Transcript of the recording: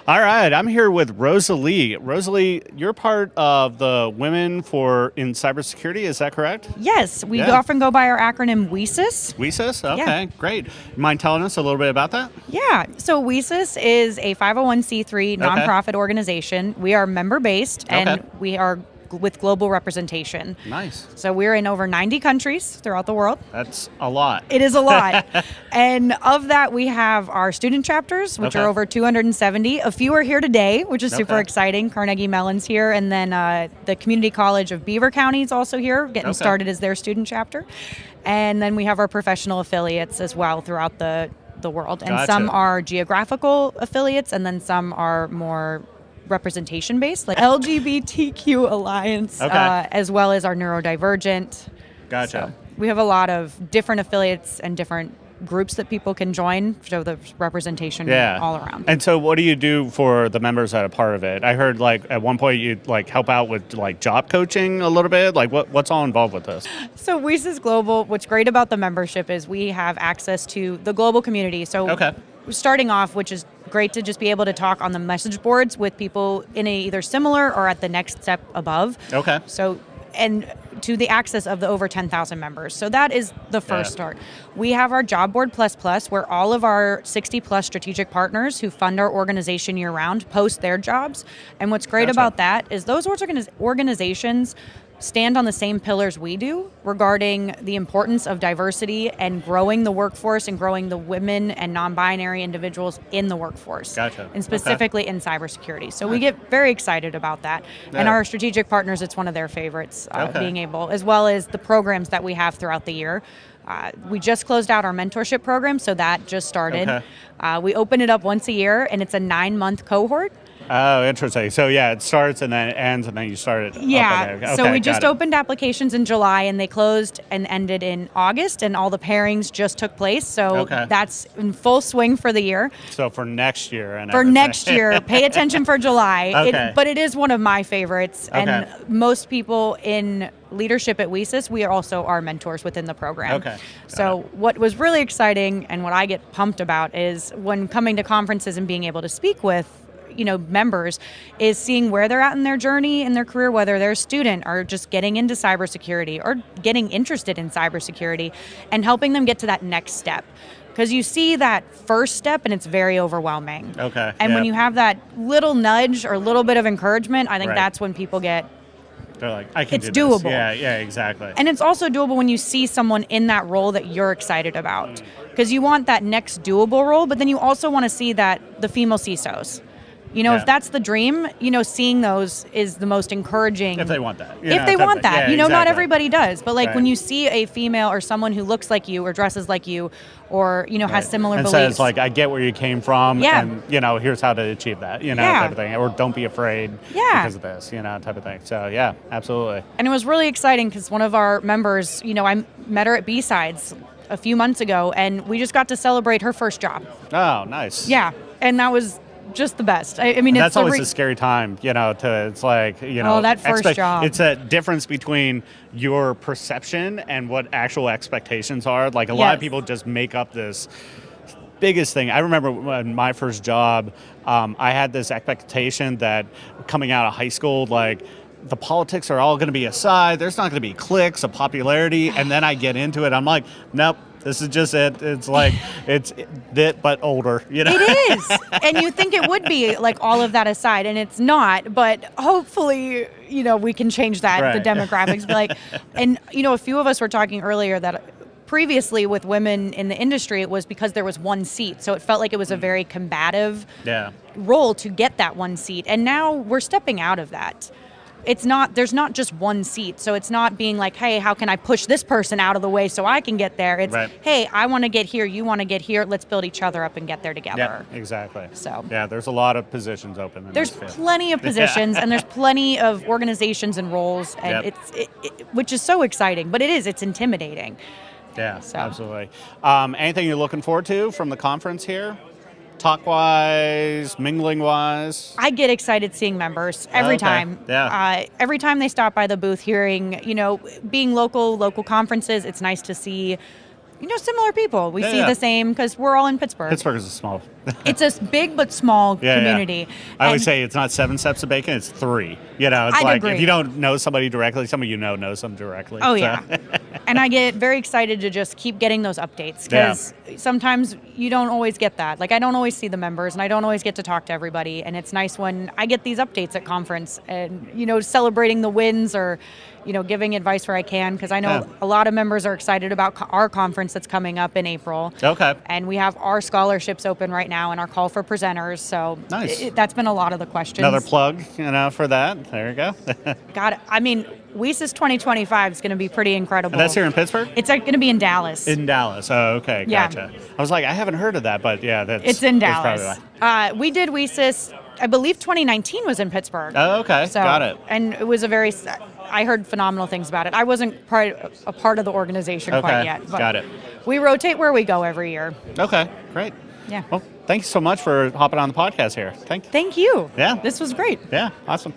All right, I'm here with Rosalie. Rosalie, you're part of the Women in Cybersecurity, is that correct? Yes, we often go by our acronym WiCyS. WiCyS? Okay, Yeah. great. Mind telling us a little bit about that? Yeah, so WiCyS is a 501c3 nonprofit organization. We are member-based and we are with global representation. Nice. So we're in over 90 countries throughout the world. That's a lot. It is a lot. And of that, we have our student chapters, which are over 270. A few are here today, which is super exciting. Carnegie Mellon's here, and then the Community College of Beaver County is also here, getting started as their student chapter. And then we have our professional affiliates as well throughout the world. And some are geographical affiliates, and then some are more representation based, like LGBTQ Alliance, as well as our neurodivergent. Gotcha. So we have a lot of different affiliates and different groups that people can join, so the representation all around. And so what do you do for the members that are part of it? I heard like at one point you like help out with like job coaching a little bit. Like what's all involved with this? So WiCyS Global, what's great about the membership is we have access to the global community. So starting off, which is great to just be able to talk on the message boards with people in a either similar or at the next step above. So, and to the access of the over 10,000 members. So that is the first start. We have our Job Board Plus Plus, where all of our 60 plus strategic partners who fund our organization year round post their jobs. And what's great about that is those organizations stand on the same pillars we do regarding the importance of diversity and growing the workforce and growing the women and non-binary individuals in the workforce. And specifically in cybersecurity. So we get very excited about that. And our strategic partners, it's one of their favorites, being able, as well as the programs that we have throughout the year. We just closed out our mentorship program, so that just started. We open it up once a year, and it's a 9-month cohort. Oh, interesting. So it starts and then it ends and then you start it. So we just opened applications in July and they closed and ended in August, and all the pairings just took place. So that's in full swing for the year. So for next year and next year, pay attention for July. But it is one of my favorites, and most people in leadership at WiCyS, we are also our mentors within the program. So what was really exciting and what I get pumped about is when coming to conferences and being able to speak with members, is seeing where they're at in their journey in their career, whether they're a student or just getting into cybersecurity or getting interested in cybersecurity, and helping them get to that next step. Because you see that first step and it's very overwhelming. And when you have that little nudge or a little bit of encouragement, I think that's when people get, they're like, I can do this. It's doable. Yeah, exactly. And it's also doable when you see someone in that role that you're excited about. Because you want that next doable role, but then you also want to see that the female CISOs. If that's the dream, seeing those is the most encouraging. If they want that. If they want that. Not everybody does. But when you see a female or someone who looks like you or dresses like you or, has similar beliefs. And says, I get where you came from and, here's how to achieve that, type of thing. Or don't be afraid because of this, type of thing. So, absolutely. And it was really exciting because one of our members, I met her at B-Sides a few months ago, and we just got to celebrate her first job. Oh, nice. Yeah. And that was just the best. I mean, that's always a scary time, it's like, that first job. It's a difference between your perception and what actual expectations are. Like a lot of people just make up this biggest thing. I remember when my first job, I had this expectation that coming out of high school, the politics are all going to be aside. There's not going to be cliques of popularity. And then I get into it. I'm like, nope. This is just it. It's like, it's it, but older, It is. And you think it would be like all of that aside, and it's not. But hopefully, we can change that, the demographics. And, a few of us were talking earlier that previously with women in the industry, it was because there was one seat. So it felt like it was a very combative role to get that one seat. And now we're stepping out of that. There's not just one seat. So it's not being like, hey, how can I push this person out of the way so I can get there? It's, hey, I want to get here, you want to get here, let's build each other up and get there together. Yeah, exactly. So there's a lot of positions open. There's plenty of positions and there's plenty of organizations and roles, and which is so exciting, but it's intimidating. Yeah, absolutely. Anything you're looking forward to from the conference here? Talk-wise, mingling-wise? I get excited seeing members every time. Every time they stop by the booth, hearing, being local conferences, it's nice to see similar people. We see yeah. the same because we're all in Pittsburgh. Pittsburgh is a small. It's a big but small community. I always say it's not 7 steps of bacon, it's 3. It's I'd like agree. if you don't know somebody directly, somebody knows them directly. Oh, so. yeah. And I get very excited to just keep getting those updates because sometimes you don't always get that. Like, I don't always see the members and I don't always get to talk to everybody. And it's nice when I get these updates at conference and, celebrating the wins or, giving advice where I can, because I know a lot of members are excited about our conference that's coming up in April. Okay. And we have our scholarships open right now and our call for presenters. So nice. That's been a lot of the questions. Another plug, for that. There you go. Got it. I mean, WiCyS 2025 is going to be pretty incredible. And that's here in Pittsburgh? It's going to be in Dallas. In Dallas. Oh, okay. Gotcha. I was like, I haven't heard of that, but it's in Dallas. We did WiCyS, I believe 2019 was in Pittsburgh. Oh, okay. So, got it. And it was I heard phenomenal things about it. I wasn't a part of the organization quite yet. But got it. We rotate where we go every year. Okay, great. Yeah. Well, thank you so much for hopping on the podcast here. Thank you. Yeah. This was great. Yeah, awesome.